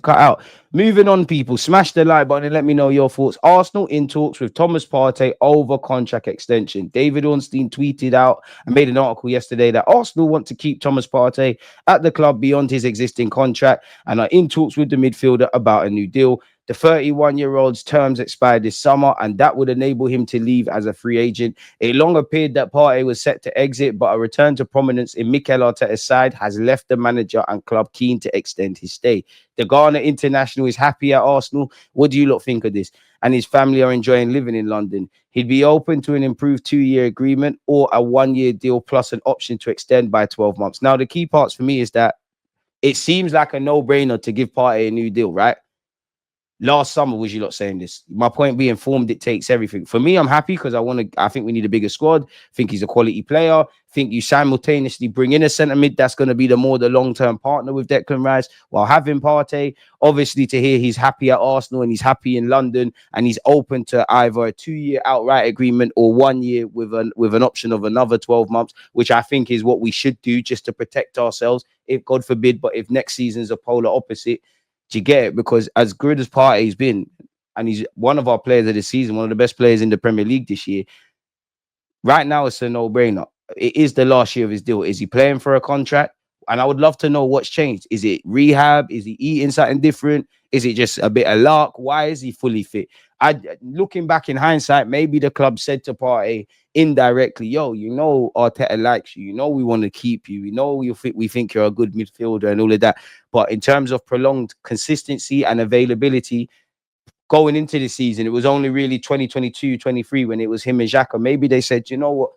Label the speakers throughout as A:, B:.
A: cut out. Moving on, people. Smash the like button and let me know your thoughts. Arsenal in talks with Thomas Partey over contract extension. David Ornstein tweeted out and made an article yesterday that Arsenal want to keep Thomas Partey at the club beyond his existing contract and are in talks with the midfielder about a new deal. The 31-year-old's terms expired this summer, and that would enable him to leave as a free agent. It long appeared that Partey was set to exit, but a return to prominence in Mikel Arteta's side has left the manager and club keen to extend his stay. The Ghana international is happy at Arsenal. What do you lot think of this? And his family are enjoying living in London. He'd be open to an improved 2-year agreement or a 1-year deal plus an option to extend by 12 months. Now, the key parts for me is that it seems like a no-brainer to give Partey a new deal, right? Last summer was you lot saying this. My point being, form dictates everything. For me, I'm happy because I think we need a bigger squad. Think he's a quality player. Think you simultaneously bring in a centre mid that's going to be the long-term partner with Declan Rice while having Partey. Obviously, to hear he's happy at Arsenal and he's happy in London and he's open to either a 2-year outright agreement or 1 year with an option of another 12 months, which I think is what we should do just to protect ourselves. If God forbid, but if next season's a polar opposite. Do you get it? Because as good as Partey's been, and he's one of our players of the season, one of the best players in the Premier League this year, right now it's a no-brainer. It is the last year of his deal. Is he playing for a contract? And I would love to know what's changed. Is it rehab? Is he eating something different? Is it just a bit of luck? Why is he fully fit? Looking back in hindsight, maybe the club said to Partey indirectly, yo, you know Arteta likes you. You know we want to keep you. You know we think you're a good midfielder and all of that. But in terms of prolonged consistency and availability, going into the season, it was only really 2022-23 when it was him and Xhaka. Maybe they said, you know what?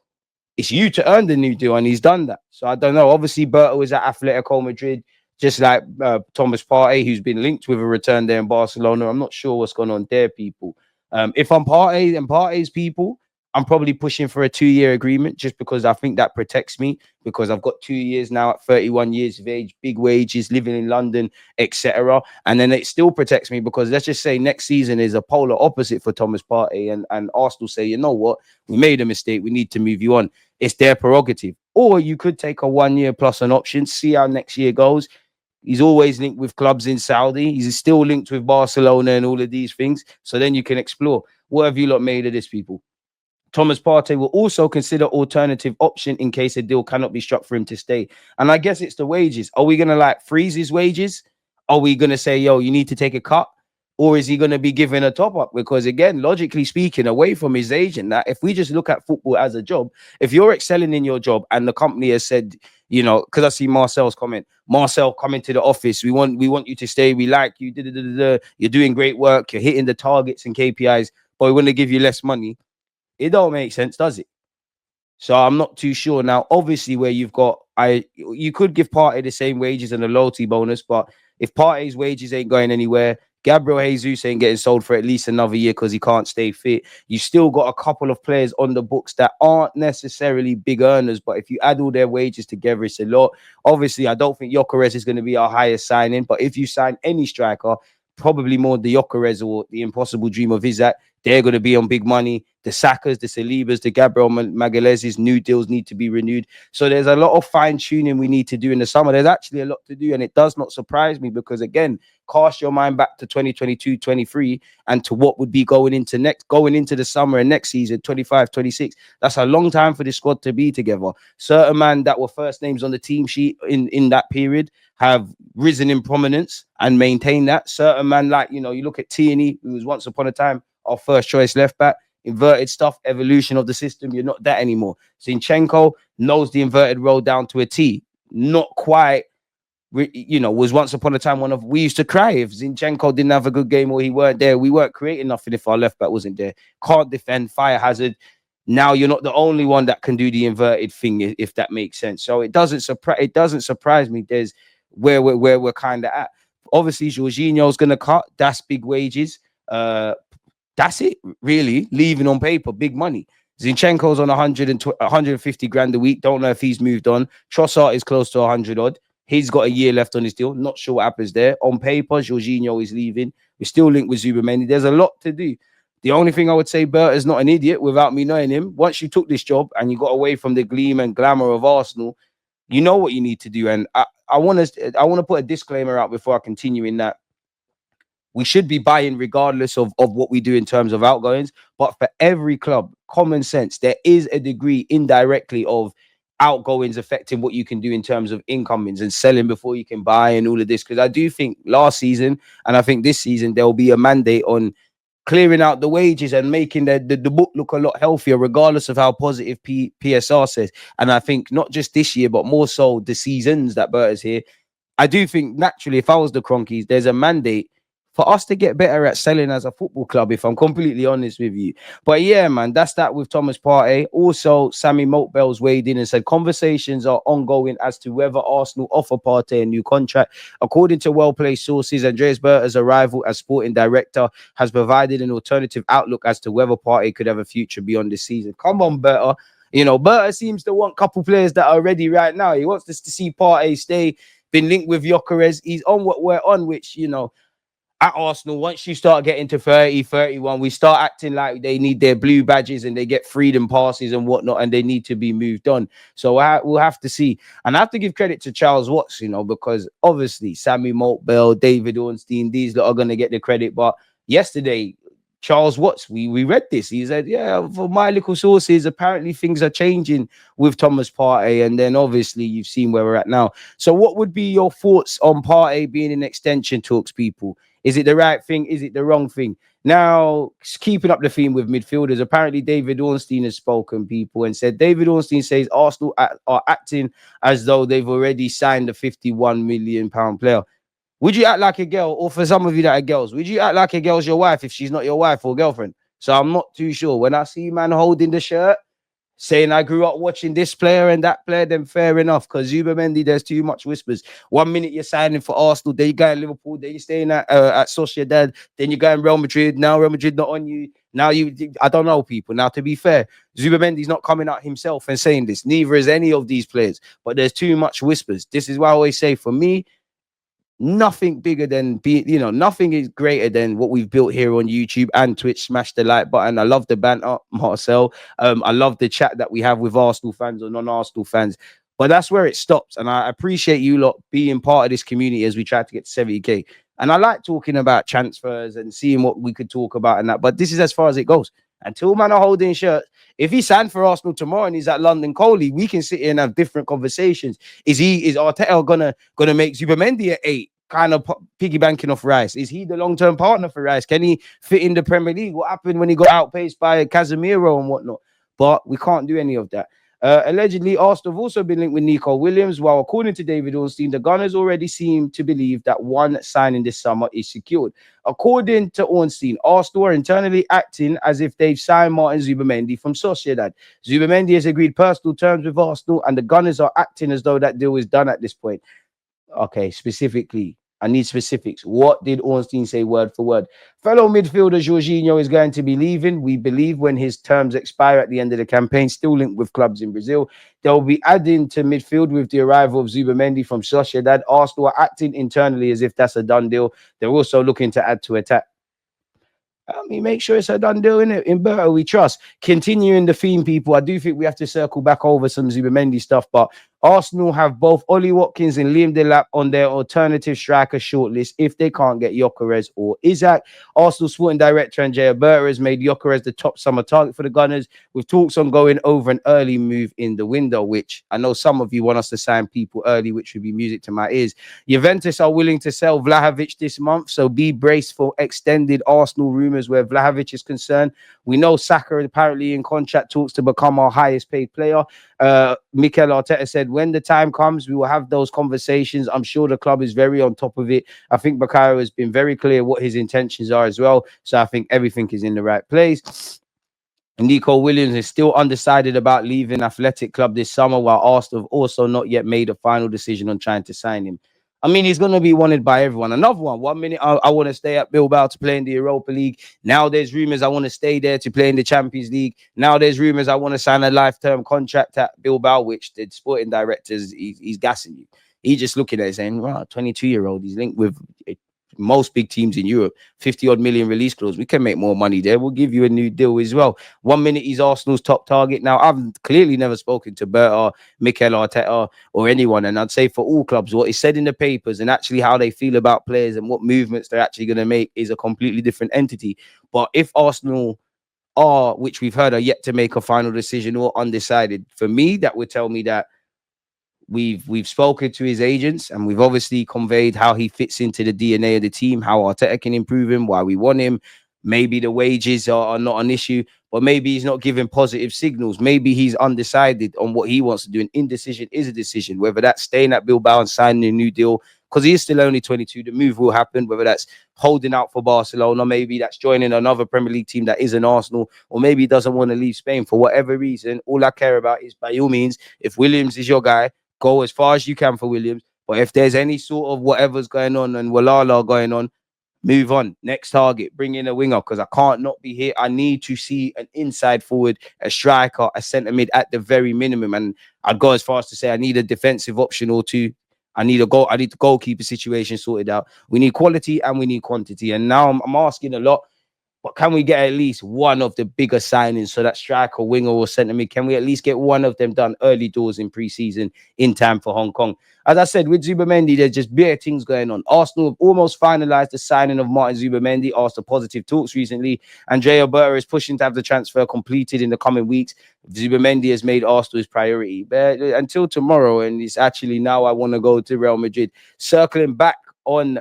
A: It's you to earn the new deal, and he's done that. So I don't know. Obviously, Berto was at Atletico Madrid, just like Thomas Partey, who's been linked with a return there in Barcelona. I'm not sure what's going on there, people. If I'm Partey and Partey's people, I'm probably pushing for a 2-year agreement just because I think that protects me, because I've got 2 years now at 31 years of age, big wages, living in London, etc. And then it still protects me because let's just say next season is a polar opposite for Thomas Partey and Arsenal say, you know what, we made a mistake, we need to move you on. It's their prerogative. Or you could take a 1 year plus an option, see how next year goes. He's always linked with clubs in Saudi. He's still linked with Barcelona and all of these things. So then you can explore. What have you lot made of this, people? Thomas Partey will also consider alternative option in case a deal cannot be struck for him to stay. And I guess it's the wages. Are we going to like freeze his wages? Are we going to say, yo, you need to take a cut? Or is he going to be given a top up? Because again, logically speaking, away from his agent, that if we just look at football as a job, if you're excelling in your job and the company has said, you know, because I see Marcel's comment, Marcel, come into the office. We want you to stay. We like you. You're doing great work. You're hitting the targets and KPIs, but we want to give you less money. It don't make sense, does it? So I'm not too sure now. Obviously, where you've got, you could give Partey the same wages and a loyalty bonus, but if Partey's wages ain't going anywhere, Gabriel Jesus ain't getting sold for at least another year because he can't stay fit. You still got a couple of players on the books that aren't necessarily big earners, but if you add all their wages together, it's a lot. Obviously, I don't think Gyökeres is going to be our highest signing, but if you sign any striker, probably more the Gyökeres or the impossible dream of Isaac, they're going to be on big money. The Sakas, the Salibas, the Gabriel Magalhaes, new deals need to be renewed. So there's a lot of fine-tuning we need to do in the summer. There's actually a lot to do, and it does not surprise me because, again, cast your mind back to 2022-23 and to what would be going into the summer and next season, 25-26. That's a long time for the squad to be together. Certain men that were first names on the team sheet in that period have risen in prominence and maintained that. Certain man, like, you know, you look at Tierney, who was once upon a time our first choice left back, inverted stuff, evolution of the system. You're not that anymore. Zinchenko knows the inverted role down to a T. Not quite, you know, was once upon a time we used to cry if Zinchenko didn't have a good game or he weren't there. We weren't creating nothing if our left back wasn't there. Can't defend, fire hazard. Now you're not the only one that can do the inverted thing, if that makes sense. So it doesn't surprise me. There's where we're kind of at. Obviously, Jorginho's going to cut. That's big wages. That's it, really. Leaving on paper, big money. Zinchenko's on 150 grand a week. Don't know if he's moved on. Trossard is close to 100 odd. He's got a year left on his deal. Not sure what happens there. On paper, Jorginho is leaving. We're still linked with Zubimendi. There's a lot to do. The only thing I would say, Bert is not an idiot without me knowing him. Once you took this job and you got away from the gleam and glamour of Arsenal, you know what you need to do. And I want to put a disclaimer out before I continue in that. we should be buying regardless of what we do in terms of outgoings. But for every club, common sense, there is a degree indirectly of outgoings affecting what you can do in terms of incomings and selling before you can buy and all of this. Because I do think last season, and I think this season, there will be a mandate on clearing out the wages and making the book look a lot healthier, regardless of how positive PSR says. And I think not just this year, but more so the seasons that Bert is here. I do think naturally, if I was the Cronkies, there's a mandate for us to get better at selling as a football club, if I'm completely honest with you. But yeah, man, that's that with Thomas Partey. Also, Sammy Motbell's weighed in and said conversations are ongoing as to whether Arsenal offer Partey a new contract. According to well-placed sources, Andreas Berta's arrival as sporting director has provided an alternative outlook as to whether Partey could have a future beyond this season. Come on, Berta. You know, Berta seems to want a couple players that are ready right now. He wants us to see Partey stay, been linked with Gyökeres. He's on what we're on, which, you know, at Arsenal, once you start getting to 30, 31, we start acting like they need their blue badges and they get freedom passes and whatnot, and they need to be moved on. So we'll have to see. And I have to give credit to Charles Watts, you know, because obviously Sammy Maltbell, David Ornstein, these lot are going to get the credit. But yesterday, Charles Watts, we read this. He said, yeah, for my little sources, apparently things are changing with Thomas Partey. And then obviously you've seen where we're at now. So what would be your thoughts on Partey being in extension talks, people? Is it the right thing? Is it the wrong thing? Now, keeping up the theme with midfielders, apparently David Ornstein has spoken, people, and said David Ornstein says Arsenal are acting as though they've already signed a £51 million player. Would you act like a girl? Or for some of you that are girls, would you act like a girl's your wife if she's not your wife or girlfriend? So I'm not too sure. When I see man holding the shirt, saying I grew up watching this player and that player, then fair enough. Because Zubimendi, there's too much whispers. 1 minute you're signing for Arsenal, then you go in Liverpool, then you're staying at Sociedad, then you go in Real Madrid. Now Real Madrid not on you. Now I don't know, people. Now, to be fair, Zubimendi's not coming out himself and saying this. Neither is any of these players. But there's too much whispers. This is why I always say, for me, nothing bigger than nothing is greater than what we've built here on YouTube and Twitch. Smash the like button. I love the banter, Marcel. I love the chat that we have with Arsenal fans or non-Arsenal fans. But that's where it stops. And I appreciate you lot being part of this community as we try to get to 70k. And I like talking about transfers and seeing what we could talk about and that. But this is as far as it goes. Until man are holding shirts. If he signed for Arsenal tomorrow and he's at London Coley, we can sit here and have different conversations. Is Arteta gonna make Zubimendi at 8? Kind of piggy banking off Rice. Is he the long-term partner for Rice? Can he fit in the Premier League? What happened when he got outpaced by Casemiro and whatnot? But we can't do any of that. Allegedly, Arsenal have also been linked with Nico Williams, while according to David Ornstein, the Gunners already seem to believe that one signing this summer is secured. According to Ornstein, Arsenal are internally acting as if they've signed Martin Zubimendi from Sociedad. Zubimendi has agreed personal terms with Arsenal, and the Gunners are acting as though that deal is done at this point. Okay, specifically, I need specifics. What did Ornstein say word for word? Fellow midfielder Jorginho is going to be leaving, we believe, when his terms expire at the end of the campaign, still linked with clubs in Brazil. They'll be adding to midfield with the arrival of Zubimendi from Sociedad. Arsenal are acting internally as if that's a done deal. They're also looking to add to attack. I mean, make sure it's a done deal, innit? In Berta, we trust. Continuing the theme, people, I do think we have to circle back over some Zubimendi stuff, but Arsenal have both Ollie Watkins and Liam Delap on their alternative striker shortlist if they can't get Gyökeres or Isaac. Arsenal sporting director Andrey Santos has made Gyökeres the top summer target for the Gunners, with talks on going over an early move in the window, which I know some of you want us to sign people early, which would be music to my ears. Juventus are willing to sell Vlahovic this month, so be braced for extended Arsenal rumours where Vlahovic is concerned. We know Saka apparently in contract talks to become our highest paid player. Mikel Arteta said, when the time comes, we will have those conversations. I'm sure the club is very on top of it. I think Bakayoko has been very clear what his intentions are as well. So I think everything is in the right place. Nico Williams is still undecided about leaving Athletic Club this summer, while Arsenal have also not yet made a final decision on trying to sign him. I mean, he's going to be wanted by everyone. Another one. 1 minute, I want to stay at Bilbao to play in the Europa League. Now there's rumors I want to stay there to play in the Champions League. Now there's rumors I want to sign a lifetime contract at Bilbao, which the sporting directors, he's gassing you. He's just looking at it saying, wow, 22-year-old, he's linked with most big teams in Europe, 50 odd million release clause. We can make more money there. We'll give you a new deal as well. 1 minute he's Arsenal's top target. Now, I've clearly never spoken to Berta, Mikel Arteta, or anyone. And I'd say for all clubs, what is said in the papers and actually how they feel about players and what movements they're actually going to make is a completely different entity. But if Arsenal are, which we've heard, are yet to make a final decision or undecided, for me, that would tell me that we've spoken to his agents and we've obviously conveyed how he fits into the DNA of the team, how Arteta can improve him, why we want him. Maybe the wages are not an issue, but maybe he's not giving positive signals. Maybe he's undecided on what he wants to do. An indecision is a decision, whether that's staying at Bilbao and signing a new deal, because he is still only 22. The move will happen, whether that's holding out for Barcelona, maybe that's joining another Premier League team that isn't Arsenal, or maybe he doesn't want to leave Spain for whatever reason. All I care about is, by all means, if Williams is your guy, go as far as you can for Williams. But if there's any sort of whatever's going on and Walala going on, move on. Next target, bring in a winger, because I can't not be here. I need to see an inside forward, a striker, a centre mid at the very minimum. And I'd go as far as to say I need a defensive option or two. I need the goalkeeper situation sorted out. We need quality and we need quantity. And now I'm asking a lot. But can we get at least one of the bigger signings? So that striker, winger, or centre mid, can we at least get one of them done early doors in pre-season in time for Hong Kong? As I said, with Zubimendi, there's just bare things going on. Arsenal have almost finalised the signing of Martin Zubimendi after positive talks recently. Andrey Santos is pushing to have the transfer completed in the coming weeks. Zubimendi has made Arsenal his priority. But until tomorrow, and it's actually now I want to go to Real Madrid. Circling back on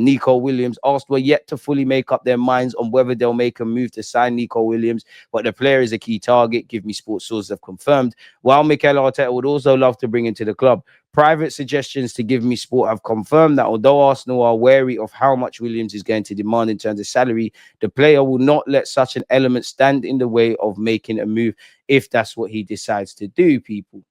A: Nico Williams, Arsenal are yet to fully make up their minds on whether they'll make a move to sign Nico Williams, but the player is a key target. Give Me Sports sources have confirmed. While Mikel Arteta would also love to bring him to the club, private suggestions to Give Me Sport have confirmed that although Arsenal are wary of how much Williams is going to demand in terms of salary, the player will not let such an element stand in the way of making a move if that's what he decides to do, people.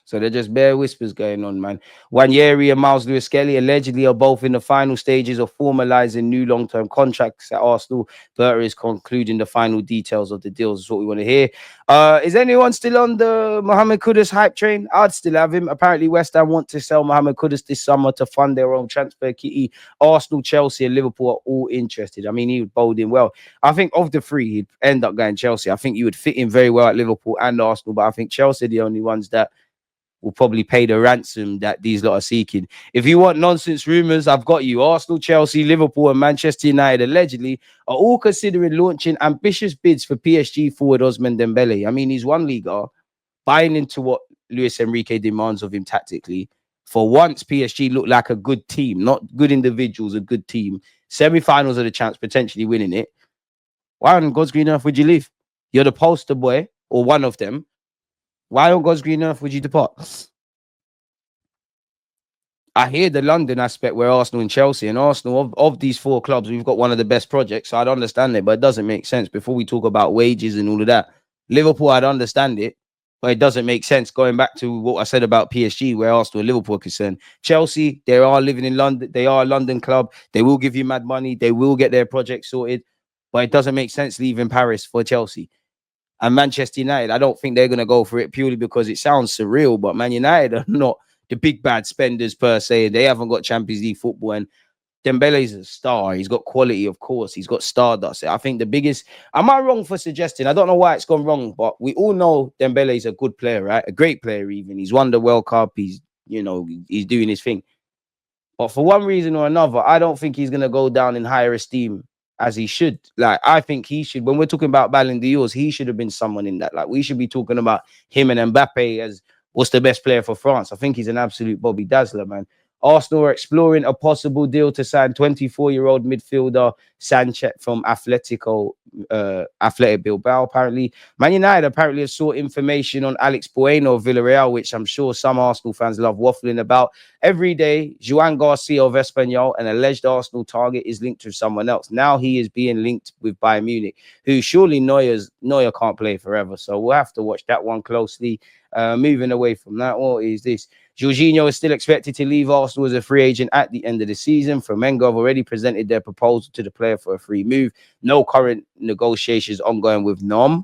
A: So they're just bare whispers going on, man. Wanyeri and Miles Lewis-Skelly allegedly are both in the final stages of formalizing new long-term contracts at Arsenal. Berta is concluding the final details of the deals. Is what we want to hear. Is anyone still on the Mohamed Kudus hype train? I'd still have him. Apparently, West Ham want to sell Mohamed Kudus this summer to fund their own transfer kitty. Arsenal, Chelsea, and Liverpool are all interested. I mean, he would bowl in well. I think of the three, he'd end up going Chelsea. I think he would fit in very well at Liverpool and Arsenal, but I think Chelsea are the only ones that will probably pay the ransom that these lot are seeking. If you want nonsense rumors, I've got you. Arsenal, Chelsea, Liverpool, and Manchester United allegedly are all considering launching ambitious bids for PSG forward Ousmane Dembele. I mean, he's one Liga, buying into what Luis Enrique demands of him tactically. For once, PSG look like a good team, not good individuals, a good team. Semi-finals are the chance, potentially winning it. Why on God's green earth would you leave? You're the poster boy, or one of them. Why on God's green earth would you depart? I hear the London aspect where Arsenal and Chelsea, and Arsenal, of these four clubs, we've got one of the best projects. So I'd understand it, but it doesn't make sense. Before we talk about wages and all of that, Liverpool, I'd understand it, but it doesn't make sense going back to what I said about PSG, where Arsenal and Liverpool are concerned. Chelsea, they are living in London. They are a London club. They will give you mad money. They will get their project sorted, but it doesn't make sense leaving Paris for Chelsea. And Manchester United, I don't think they're going to go for it purely because it sounds surreal, but Man United are not the big bad spenders per se. They haven't got Champions League football, and Dembele's a star. He's got quality, of course. He's got stardust. I think the biggest... Am I wrong for suggesting? I don't know why it's gone wrong, but we all know Dembele's a good player, right? A great player even. He's won the World Cup. He's doing his thing. But for one reason or another, I don't think he's going to go down in higher esteem as he should. Like, I think he should, when we're talking about Ballon d'Ors, he should have been someone in that. Like, we should be talking about him and Mbappe as what's the best player for France. I think he's an absolute Bobby Dazzler, man. Arsenal are exploring a possible deal to sign 24-year-old midfielder Sanchez from Athletic Bilbao, apparently. Man United apparently have sought information on Alex Bueno of Villarreal, which I'm sure some Arsenal fans love waffling about. Every day, Joan Garcia of Espanyol, an alleged Arsenal target, is linked with someone else. Now he is being linked with Bayern Munich, who surely Neuer can't play forever. So we'll have to watch that one closely. Moving away from that, what is this? Jorginho is still expected to leave Arsenal as a free agent at the end of the season. Flamengo have already presented their proposal to the player for a free move. No current negotiations ongoing with Neom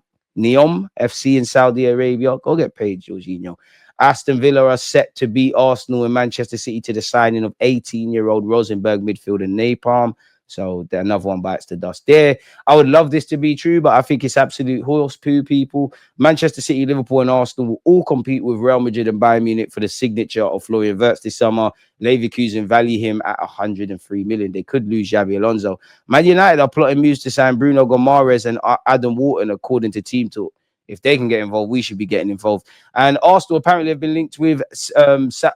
A: FC in Saudi Arabia. Go get paid, Jorginho. Aston Villa are set to beat Arsenal and Manchester City to the signing of 18-year-old Rosenberg midfielder Napalm. So another one bites the dust there. I would love this to be true, but I think it's absolute horse poo, people. Manchester City, Liverpool, and Arsenal will all compete with Real Madrid and Bayern Munich for the signature of Florian Wirtz this summer. Leverkusen value him at 103 million. They could lose Xabi Alonso. Man United are plotting moves to sign Bruno Gomes and Adam Wharton, according to Team Talk. If they can get involved, we should be getting involved. And Arsenal apparently have been linked with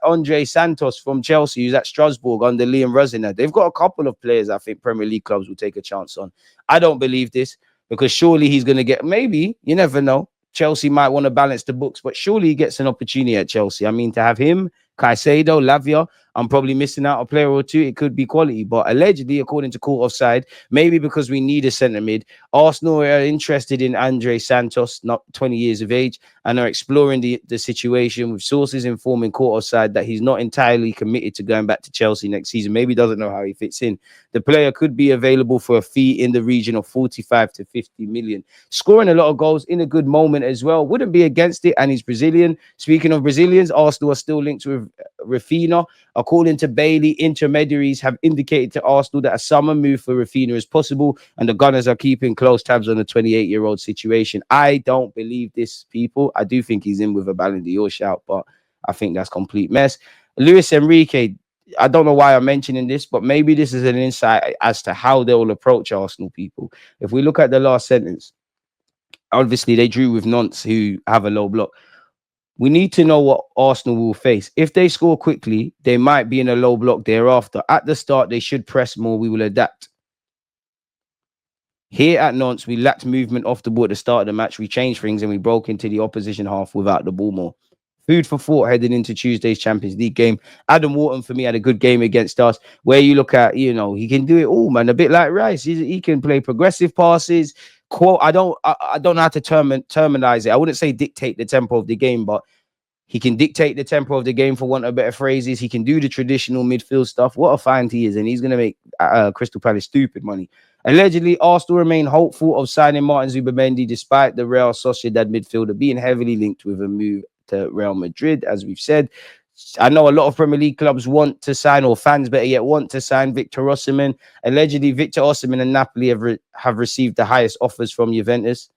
A: Andrey Santos from Chelsea, who's at Strasbourg under Liam Rosiner. They've got a couple of players I think Premier League clubs will take a chance on. I don't believe this because surely he's going to get, maybe, you never know. Chelsea might want to balance the books, but surely he gets an opportunity at Chelsea. I mean, to have him, Caicedo, Lavia, I'm probably missing out a player or two. It could be quality, but allegedly, according to Court Offside, maybe because we need a centre mid, Arsenal are interested in Andrey Santos, not 20 years of age, and are exploring the situation with sources informing Court Offside that he's not entirely committed to going back to Chelsea next season. Maybe doesn't know how he fits in. The player could be available for a fee in the region of 45 to 50 million. Scoring a lot of goals in a good moment as well. Wouldn't be against it, and he's Brazilian. Speaking of Brazilians, Arsenal are still linked with Rafinha. According to Bailey, intermediaries have indicated to Arsenal that a summer move for Rafinha is possible, and the Gunners are keeping close tabs on the 28-year-old situation. I don't believe this, people. I do think he's in with a Ballon d'Or shout, but I think that's complete mess. Luis Enrique, I don't know why I'm mentioning this, but maybe this is an insight as to how they will approach Arsenal, people. If we look at the last sentence, obviously they drew with Nantes, who have a low block. We need to know what Arsenal will face. If they score quickly, they might be in a low block thereafter. At the start, they should press more. We will adapt. Here at Nantes, we lacked movement off the ball at the start of the match. We changed things and we broke into the opposition half without the ball more. Food for thought heading into Tuesday's Champions League game. Adam Wharton, for me, had a good game against us, where you look at, you know, he can do it all, man. A bit like Rice. He can play progressive passes. I don't know how to terminize it. I wouldn't say dictate the tempo of the game, but he can dictate the tempo of the game, for want of better phrases. He can do the traditional midfield stuff. What a find he is, and he's going to make Crystal Palace stupid money. Allegedly, Arsenal remain hopeful of signing Martin Zubimendi, despite the Real Sociedad midfielder being heavily linked with a move to Real Madrid, as we've said. I know a lot of Premier League clubs want to sign, or fans better yet want to sign, Victor Osimhen. Allegedly, Victor Osimhen and Napoli have received the highest offers from Juventus.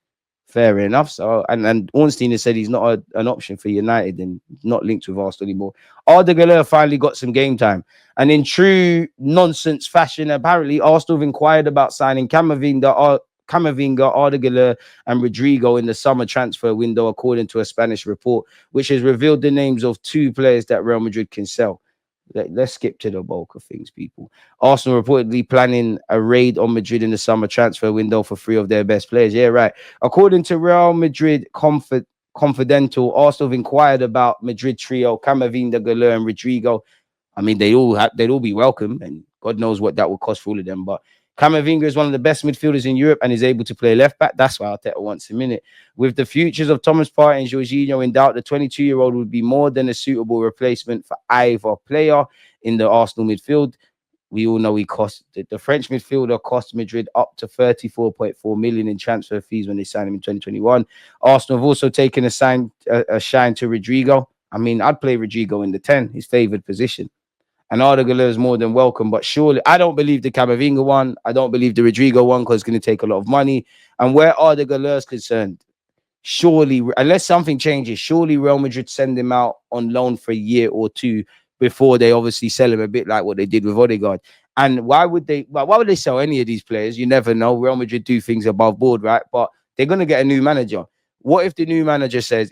A: Fair enough. So, and Ornstein has said he's not an option for United and not linked with Arsenal anymore. Arda Güler finally got some game time. And in true nonsense fashion, apparently, Arsenal have inquired about signing Camavinga, Arda Güler, and Rodrigo in the summer transfer window, according to a Spanish report, which has revealed the names of two players that Real Madrid can sell. Let's skip to the bulk of things, people. Arsenal reportedly planning a raid on Madrid in the summer transfer window for 3 of their best players. Yeah, right. According to Real Madrid Confidential, Arsenal have inquired about Madrid trio, Camavinga, Güler, and Rodrigo. I mean, they'd all be welcome, and God knows what that would cost for all of them. But Camavinga is one of the best midfielders in Europe and is able to play left back. That's why Arteta wants him in it. With the futures of Thomas Partey and Jorginho in doubt, the 22-year-old would be more than a suitable replacement for either player in the Arsenal midfield. We all know the French midfielder cost Madrid up to 34.4 million in transfer fees when they signed him in 2021. Arsenal have also taken a shine to Rodrigo. I mean, I'd play Rodrigo in the 10, his favoured position. And Arda Güler is more than welcome, but surely I don't believe the Camavinga one. I don't believe the Rodrigo one, because it's going to take a lot of money. And where Arda Güler is concerned, surely, unless something changes, surely Real Madrid send him out on loan for a year or two before they obviously sell him, a bit like what they did with Odegaard. And why would they sell any of these players? You never know. Real Madrid do things above board, right? But they're going to get a new manager. What if the new manager says,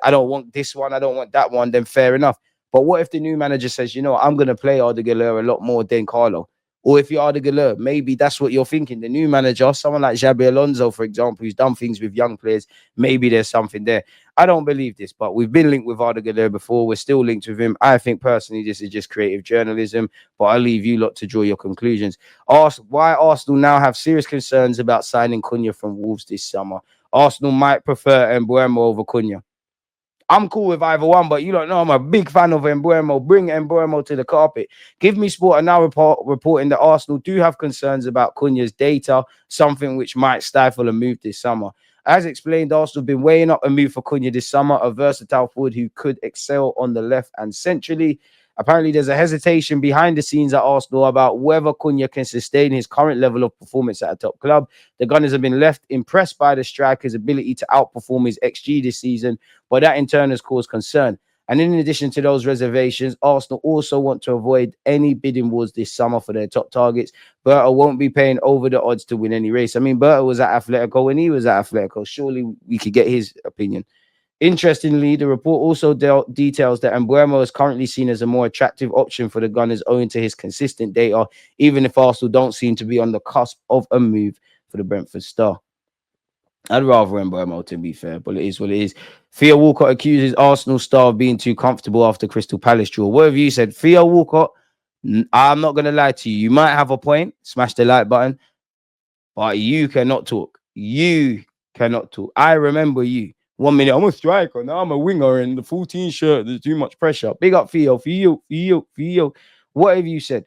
A: I don't want this one, I don't want that one, then fair enough. But what if the new manager says, you know, I'm going to play Arda Güler a lot more than Carlo? Or if you're Arda Güler, maybe that's what you're thinking. The new manager, someone like Xabi Alonso, for example, who's done things with young players, maybe there's something there. I don't believe this, but we've been linked with Arda Güler before. We're still linked with him. I think personally this is just creative journalism, but I'll leave you lot to draw your conclusions. Why Arsenal now have serious concerns about signing Cunha from Wolves this summer. Arsenal might prefer Mbeumo over Cunha. I'm cool with either one, but you don't know I'm a big fan of Mbeumo. Bring Mbeumo to the carpet. Give Me Sport are now reporting that Arsenal do have concerns about Cunha's data, something which might stifle a move this summer. As explained, Arsenal have been weighing up a move for Cunha this summer, a versatile forward who could excel on the left and centrally. Apparently, there's a hesitation behind the scenes at Arsenal about whether Cunha can sustain his current level of performance at a top club. The Gunners have been left impressed by the striker's ability to outperform his XG this season, but that in turn has caused concern. And in addition to those reservations, Arsenal also want to avoid any bidding wars this summer for their top targets. Berta won't be paying over the odds to win any race. I mean, Berta was at Atletico when he was at Atletico. Surely we could get his opinion. Interestingly, the report also details that Mbeumo is currently seen as a more attractive option for the Gunners owing to his consistent data, even if Arsenal don't seem to be on the cusp of a move for the Brentford star. I'd rather Mbeumo, to be fair, but it is what it is. Theo Walcott accuses Arsenal star of being too comfortable after Crystal Palace draw. What have you said? Theo Walcott, I'm not going to lie to you. You might have a point. Smash the like button. But you cannot talk. You cannot talk. I remember you. 1 minute, I'm a striker. Now I'm a winger in the 14 shirt. There's too much pressure. Big up Theo. Theo. What have you said?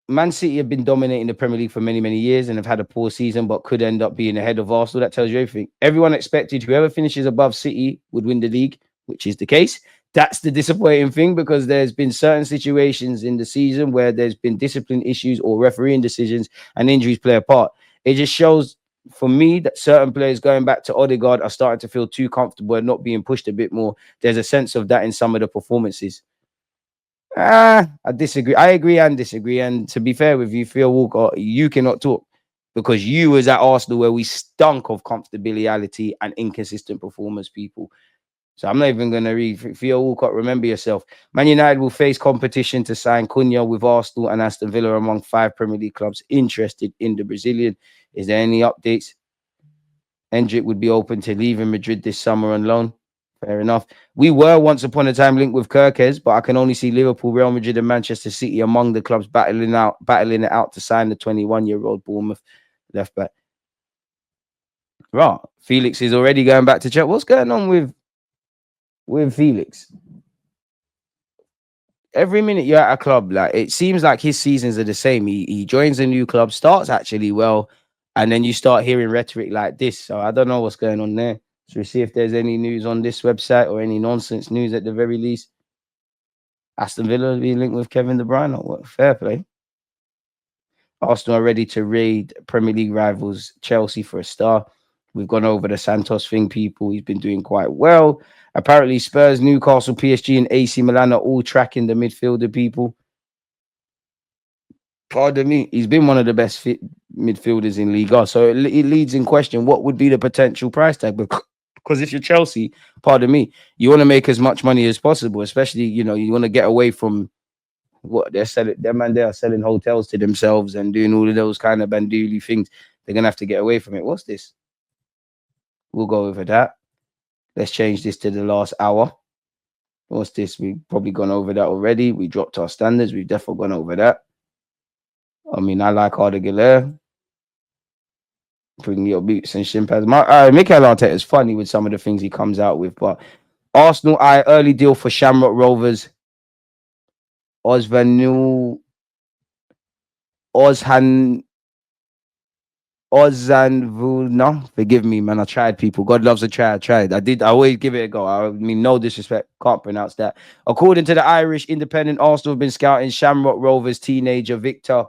A: Man City have been dominating the Premier League for many, many years and have had a poor season, but could end up being ahead of Arsenal. That tells you everything. Everyone expected whoever finishes above City would win the league, which is the case. That's the disappointing thing, because there's been certain situations in the season where there's been discipline issues or refereeing decisions and injuries play a part. It just shows for me that certain players, going back to Odegaard, are starting to feel too comfortable and not being pushed a bit more. There's a sense of that in some of the performances. I disagree. I agree and disagree. And to be fair with you, Theo Walcott, you cannot talk because you was at Arsenal where we stunk of comfortability and inconsistent performance, people. So I'm not even going to read. Theo Walcott, remember yourself. Man United will face competition to sign Cunha with Arsenal and Aston Villa among 5 Premier League clubs interested in the Brazilian. Is there any updates? Hendrick would be open to leaving Madrid this summer on loan. Fair enough. We were once upon a time linked with Kirkes, but I can only see Liverpool, Real Madrid, and Manchester City among the clubs battling it out to sign the 21-year-old Bournemouth left back. Right. Felix is already going back to Chelsea. What's going on with Felix? Every minute you're at a club, like it seems like his seasons are the same. He joins a new club, starts actually well, and then you start hearing rhetoric like this. So I don't know what's going on there. So we see if there's any news on this website or any nonsense news at the very least. Aston Villa will be linked with Kevin De Bruyne. What fair play. Arsenal are ready to raid Premier League rivals Chelsea for a star. We've gone over the Santos thing, people. He's been doing quite well. Apparently, Spurs, Newcastle, PSG, and AC Milan are all tracking the midfielder, people. Pardon me. He's been one of the best midfielders in Liga. So it leads in question, what would be the potential price tag? Because if you're Chelsea, pardon me, you want to make as much money as possible, especially, you want to get away from what they're selling. Them and they are selling hotels to themselves and doing all of those kind of banduli things. They're going to have to get away from it. What's this? We'll go over that. Let's change this to the last hour. What's this? We've probably gone over that already. We dropped our standards. We've definitely gone over that. I mean, I like Arda Güler. Bring your boots and shin pads. Mikel Arteta is funny with some of the things he comes out with, but Arsenal early deal for Shamrock Rovers. Ozanvuna. Forgive me, man. I tried, people. God loves a try. I tried. I always give it a go. I mean, no disrespect. Can't pronounce that. According to the Irish Independent, Arsenal have been scouting Shamrock Rovers teenager Victor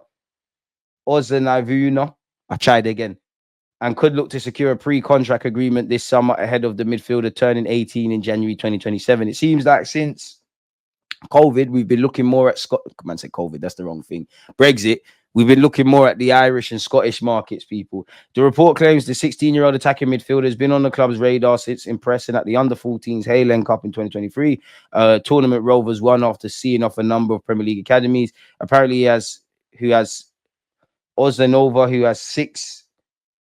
A: Ozanvuna. I tried again. And could look to secure a pre-contract agreement this summer ahead of the midfielder turning 18 in January 2027. It seems like since COVID, we've been looking more at Man said COVID, that's the wrong thing. Brexit. We've been looking more at the Irish and Scottish markets, people. The report claims the 16-year-old attacking midfielder has been on the club's radar since impressing at the Under-14s Halen Cup in 2023. Tournament Rovers won after seeing off a number of Premier League academies. Apparently, who has Ozanova, who has 6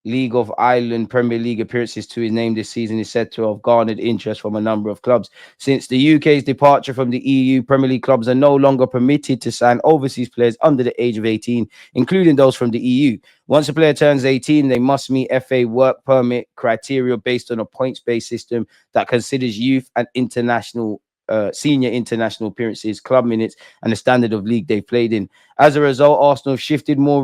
A: League of Ireland Premier League appearances to his name this season, is said to have garnered interest from a number of clubs. Since the UK's departure from the EU, Premier League clubs are no longer permitted to sign overseas players under the age of 18, including those from the EU. Once a player turns 18, they must meet FA work permit criteria based on a points-based system that considers youth and senior international appearances, club minutes, and the standard of league they've played in. As a result, Arsenal have shifted more